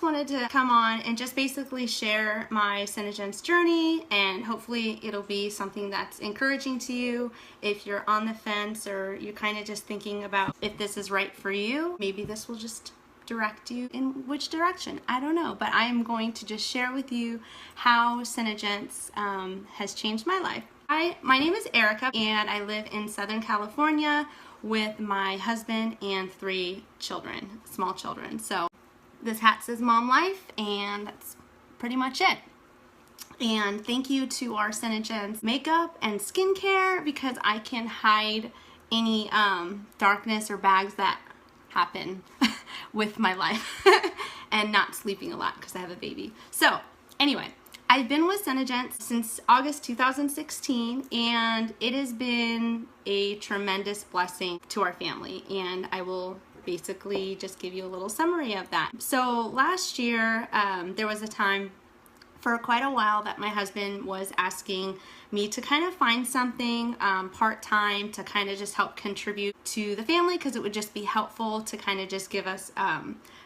wanted to come on and just basically share my SeneGence journey, and hopefully it'll be something that's encouraging to you if you're on the fence or you're kind of just thinking about if this is right for you. Maybe this will just direct you in which direction, I don't know, but I am going to just share with you how SeneGence has changed my life. My name is Erica, and I live in Southern California with my husband and 3 children, small children. So this hat says Mom Life, and that's pretty much it. And thank you to our SeneGence makeup and skincare, because I can hide any darkness or bags that happen with my life and not sleeping a lot because I have a baby. So anyway, I've been with SeneGence since August 2016, and it has been a tremendous blessing to our family, and I will basically just give you a little summary of that. So last year there was a time for quite a while that my husband was asking me to kind of find something part-time to kind of just help contribute to the family, because it would just be helpful to kind of just give us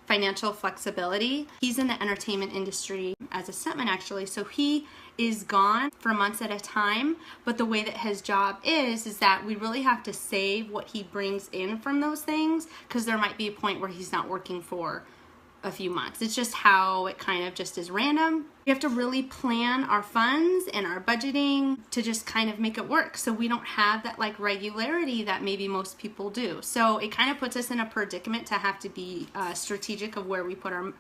financial flexibility. He's in the entertainment industry as a stuntman, actually, so he is gone for months at a time, but the way that his job is that we really have to save what he brings in from those things, because there might be a point where he's not working for a few months. It's just how it kind of just is random. We have to really plan our funds and our budgeting to just kind of make it work, so we don't have that like regularity that maybe most people do. So it kind of puts us in a predicament to have to be strategic of where we put our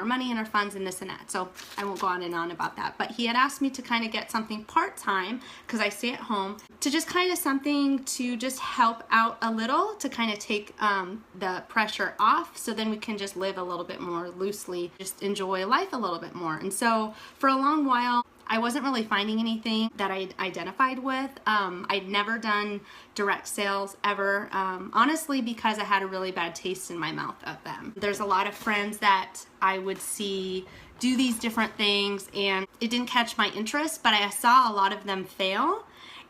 money and our funds and this and that. So I won't go on and on about that, but he had asked me to kind of get something part-time because I stay at home, to just kind of something to just help out a little, to kind of take the pressure off, so then we can just live a little bit more loosely, just enjoy life a little bit more. And so for a long while I wasn't really finding anything that I identified with. I'd never done direct sales ever, honestly, because I had a really bad taste in my mouth of them. There's a lot of friends that I would see do these different things, and it didn't catch my interest, but I saw a lot of them fail,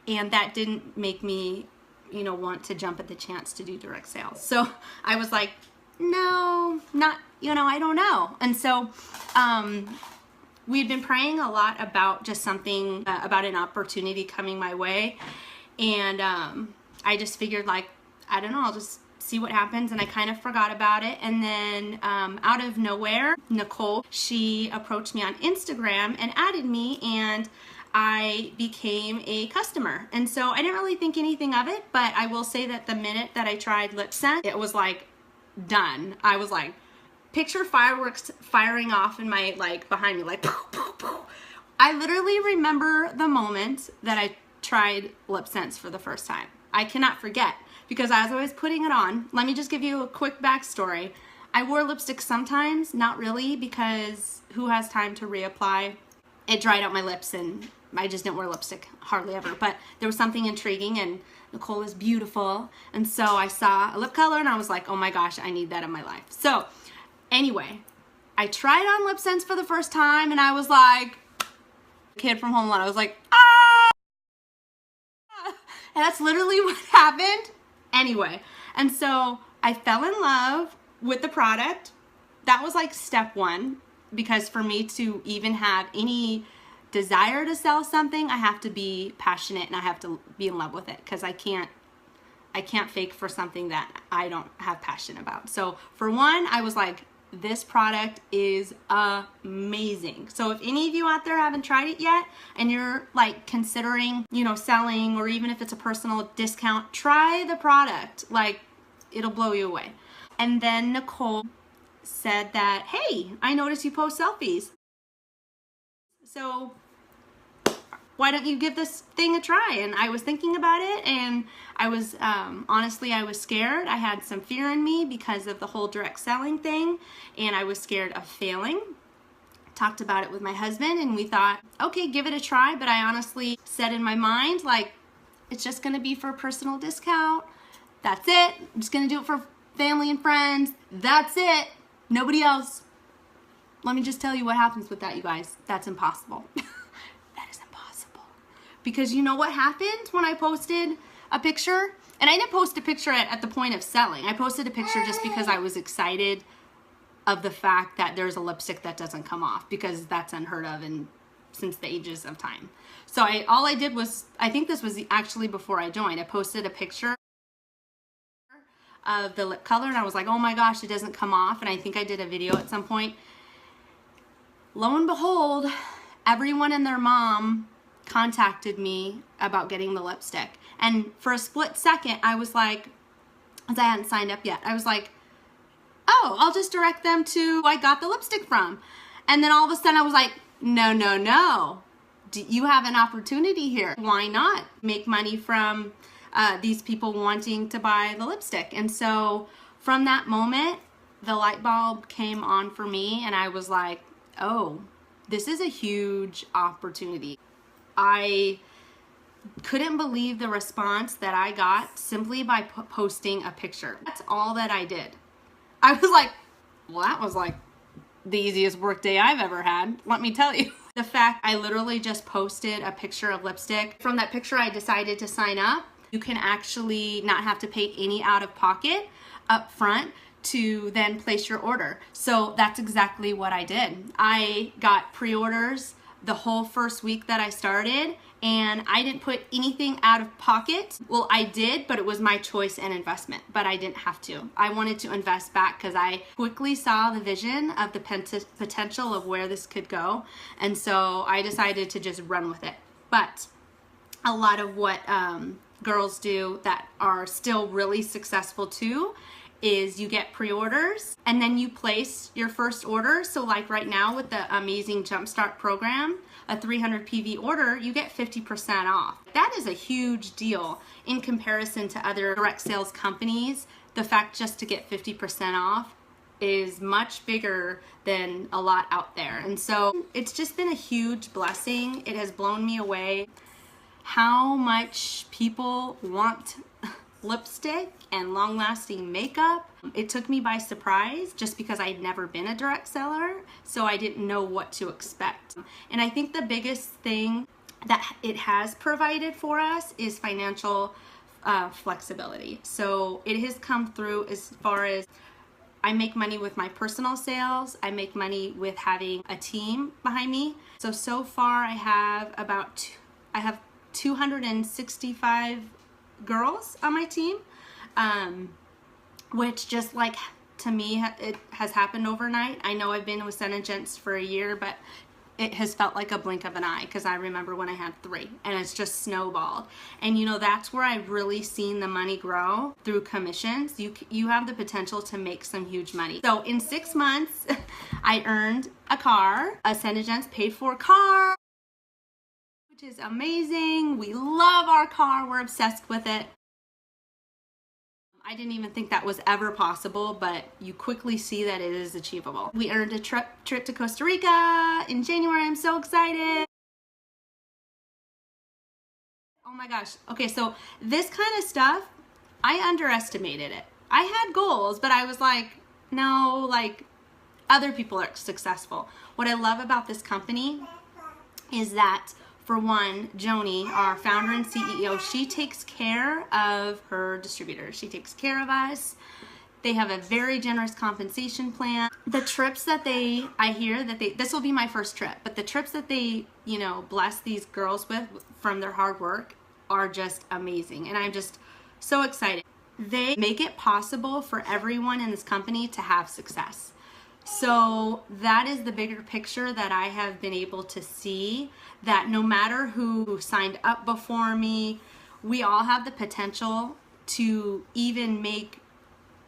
and that didn't make me, you know, want to jump at the chance to do direct sales. So I was like, no, not, you know, I don't know. And so we'd been praying a lot about just something, about an opportunity coming my way, and I just figured, like, I don't know, I'll just see what happens, and I kind of forgot about it. And then out of nowhere, Nicole, she approached me on Instagram and added me, and I became a customer. And so I didn't really think anything of it, but I will say that the minute that I tried lip scent, it was like done. I was like, picture fireworks firing off in my, like, behind me, like, poof, poof, poof. I literally remember the moment that I tried lip scents for the first time. I cannot forget, because as I was putting it on, let me just give you a quick backstory. I wore lipstick sometimes, not really, because who has time to reapply? It dried out my lips, and I just didn't wear lipstick hardly ever, but there was something intriguing, and Nicole is beautiful, and so I saw a lip color, and I was like, oh my gosh, I need that in my life. So anyway, I tried on lip scents for the first time, and I was like, kid from Home Alone, I was like, ah! And that's literally what happened. Anyway, and so I fell in love with the product. That was like step 1, because for me to even have any desire to sell something, I have to be passionate and I have to be in love with it, because I can't fake for something that I don't have passion about. So for one, I was like, this product is amazing. So if any of you out there haven't tried it yet and you're like considering, you know, selling, or even if it's a personal discount, try the product. Like, it'll blow you away. And then Nicole said that, hey, I noticed you post selfies, so why don't you give this thing a try? And I was thinking about it, and I was, honestly, I was scared. I had some fear in me because of the whole direct selling thing, and I was scared of failing. Talked about it with my husband, and we thought, okay, give it a try. But I honestly said in my mind, like, it's just gonna be for a personal discount. That's it. I'm just gonna do it for family and friends. That's it. Nobody else. Let me just tell you what happens with that, you guys. That's impossible. That is impossible. Because you know what happened when I posted a picture? And I didn't post a picture at the point of selling. I posted a picture just because I was excited of the fact that there's a lipstick that doesn't come off, because that's unheard of and since the ages of time. So all I did was, I think this was actually before I joined, I posted a picture of the lip color and I was like, oh my gosh, it doesn't come off. And I think I did a video at some point. Lo and behold, everyone and their mom contacted me about getting the lipstick. And for a split second, I was like, as I hadn't signed up yet, I was like, oh, I'll just direct them to who I got the lipstick from. And then all of a sudden I was like, no, no, no. You have an opportunity here. Why not make money from these people wanting to buy the lipstick? And so from that moment, the light bulb came on for me and I was like, oh, this is a huge opportunity. I couldn't believe the response that I got simply by posting a picture. That's all that I did. I was like, well, that was like the easiest work day I've ever had, let me tell you. The fact I literally just posted a picture of lipstick. From that picture, I decided to sign up. You can actually not have to pay any out of pocket up front to then place your order. So that's exactly what I did. I got pre-orders the whole first week that I started, and I didn't put anything out of pocket. Well, I did, but it was my choice and investment, but I didn't have to. I wanted to invest back because I quickly saw the vision of the potential of where this could go. And so I decided to just run with it. But a lot of what girls do that are still really successful too is you get pre-orders and then you place your first order. So like right now with the amazing Jumpstart program, a 300 PV order, you get 50% off. That is a huge deal in comparison to other direct sales companies. The fact just to get 50% off is much bigger than a lot out there. And so it's just been a huge blessing. It has blown me away how much people want lipstick and long-lasting makeup. It took me by surprise just because I'd never been a direct seller, so I didn't know what to expect. And I think the biggest thing that it has provided for us is financial flexibility. So it has come through as far as I make money with my personal sales, I make money with having a team behind me. So far I have 265 girls on my team, which just like to me it has happened overnight. I know I've been with SeneGence for a year, but it has felt like a blink of an eye because I remember when I had 3 and it's just snowballed. And you know, that's where I've really seen the money grow through commissions. You have the potential to make some huge money. So in 6 months I earned a car, a SeneGence paid for car, which is amazing. We love our car. We're obsessed with it. I didn't even think that was ever possible, but you quickly see that it is achievable. We earned a trip to Costa Rica in January. I'm so excited. Oh my gosh. Okay, so this kind of stuff, I underestimated it. I had goals, but I was like, no, like other people are successful. What I love about this company is that, for one, Joni, our founder and CEO, she takes care of her distributors. She takes care of us. They have a very generous compensation plan. The trips that I hear that this will be my first trip, but the trips that they, you know, bless these girls with from their hard work are just amazing. And I'm just so excited. They make it possible for everyone in this company to have success. So that is the bigger picture that I have been able to see, that no matter who signed up before me, we all have the potential to even make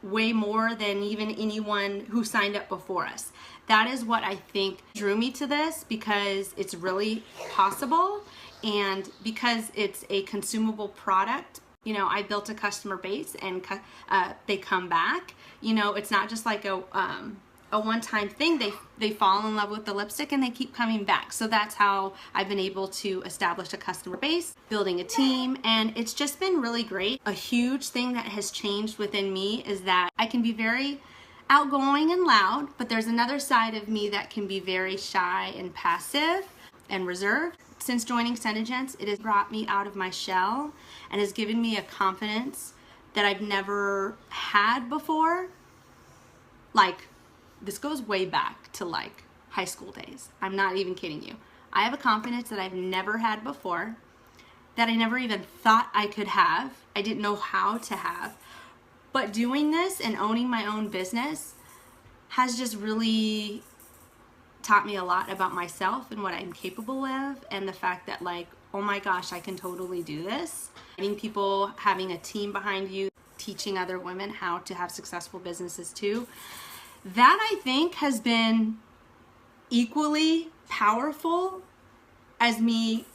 way more than even anyone who signed up before us. That is what I think drew me to this, because it's really possible and because it's a consumable product. You know, I built a customer base and they come back. You know, it's not just like a one-time thing. They fall in love with the lipstick and they keep coming back. So that's how I've been able to establish a customer base, building a team, and it's just been really great. A huge thing that has changed within me is that I can be very outgoing and loud, but there's another side of me that can be very shy and passive and reserved. Since joining SeneGence, it has brought me out of my shell and has given me a confidence that I've never had before. Like, this goes way back to like high school days. I'm not even kidding you. I have a confidence that I've never had before, that I never even thought I could have. I didn't know how to have. But doing this and owning my own business has just really taught me a lot about myself and what I'm capable of, and the fact that like, oh my gosh, I can totally do this. Meeting people, having a team behind you, teaching other women how to have successful businesses too. That I think has been equally powerful as me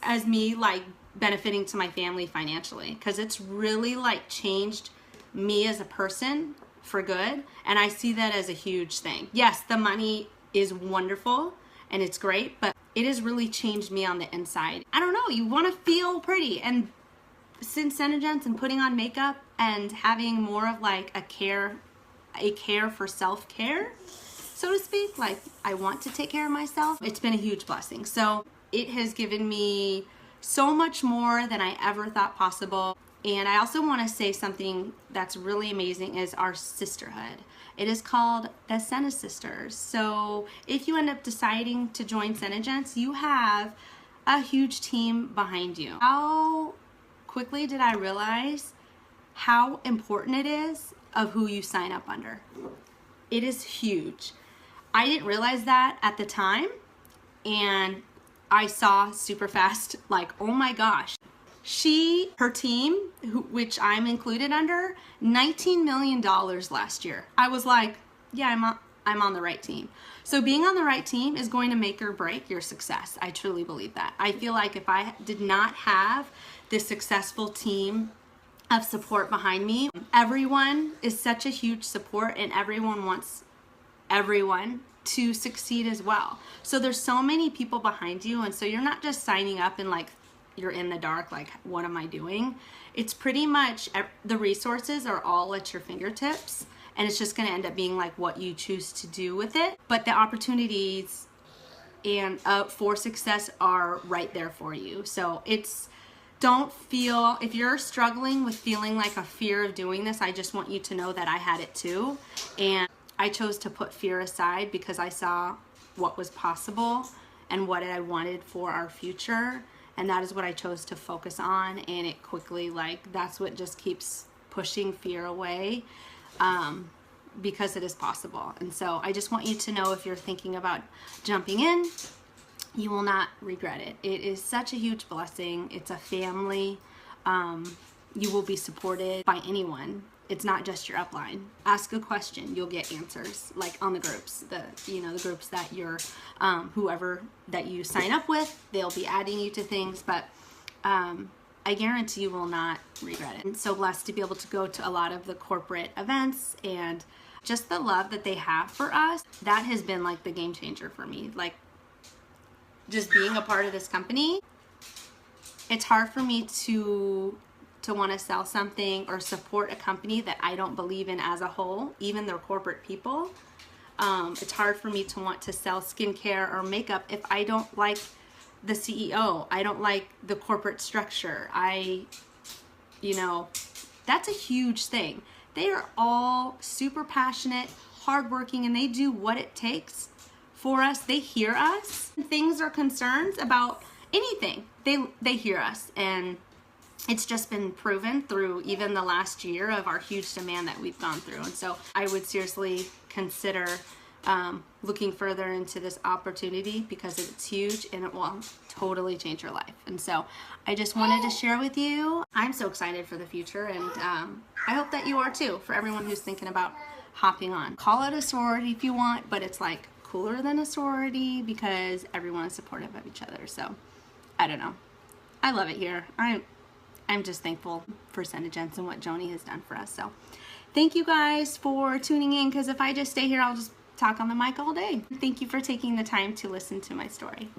like benefiting to my family financially, because it's really like changed me as a person for good, and I see that as a huge thing. Yes, the money is wonderful and it's great, but it has really changed me on the inside. I don't know, you want to feel pretty, and since SeneGence and putting on makeup and having more of like a care for self-care, so to speak, like I want to take care of myself, it's been a huge blessing. So it has given me so much more than I ever thought possible. And I also want to say something that's really amazing is our sisterhood. It is called the Sene Sisters. So if you end up deciding to join SeneGence, you have a huge team behind you. How quickly did I realize how important it is of who you sign up under? It is huge. I didn't realize that at the time, and I saw super fast, like, oh my gosh. Her team, which I'm included under, $19 million last year. I was like, yeah, I'm on the right team. So being on the right team is going to make or break your success. I truly believe that. I feel like if I did not have this successful team of support behind me, everyone is such a huge support, and everyone wants everyone to succeed as well. So there's so many people behind you, and so you're not just signing up and like you're in the dark, like what am I doing? It's pretty much the resources are all at your fingertips, and it's just going to end up being like what you choose to do with it. But the opportunities and for success are right there for you. So don't feel, if you're struggling with feeling like a fear of doing this, I just want you to know that I had it too, and I chose to put fear aside because I saw what was possible and what I wanted for our future, and that is what I chose to focus on. And it quickly, like, that's what just keeps pushing fear away, because it is possible. And so I just want you to know, if you're thinking about jumping in, you will not regret it. It is such a huge blessing. It's a family. You will be supported by anyone. It's not just your upline. Ask a question, you'll get answers, like on the groups, the groups that you're, whoever that you sign up with, they'll be adding you to things, but I guarantee you will not regret it. I'm so blessed to be able to go to a lot of the corporate events, and just the love that they have for us, that has been like the game changer for me. Like, just being a part of this company, it's hard for me to want to sell something or support a company that I don't believe in as a whole, even their corporate people. It's hard for me to want to sell skincare or makeup if I don't like the CEO. I don't like the corporate structure. That's a huge thing. They are all super passionate, hardworking, and they do what it takes for us. They hear us. Things or concerns about anything, they hear us, and it's just been proven through even the last year of our huge demand that we've gone through. And so I would seriously consider looking further into this opportunity, because it's huge and it will totally change your life. And so I just wanted to share with you. I'm so excited for the future, and I hope that you are too, for everyone who's thinking about hopping on. Call it a sorority if you want, but it's like cooler than a sorority because everyone is supportive of each other. So I don't know. I love it here. I'm just thankful for SeneGence and what Joni has done for us. So thank you guys for tuning in, because if I just stay here, I'll just talk on the mic all day. Thank you for taking the time to listen to my story.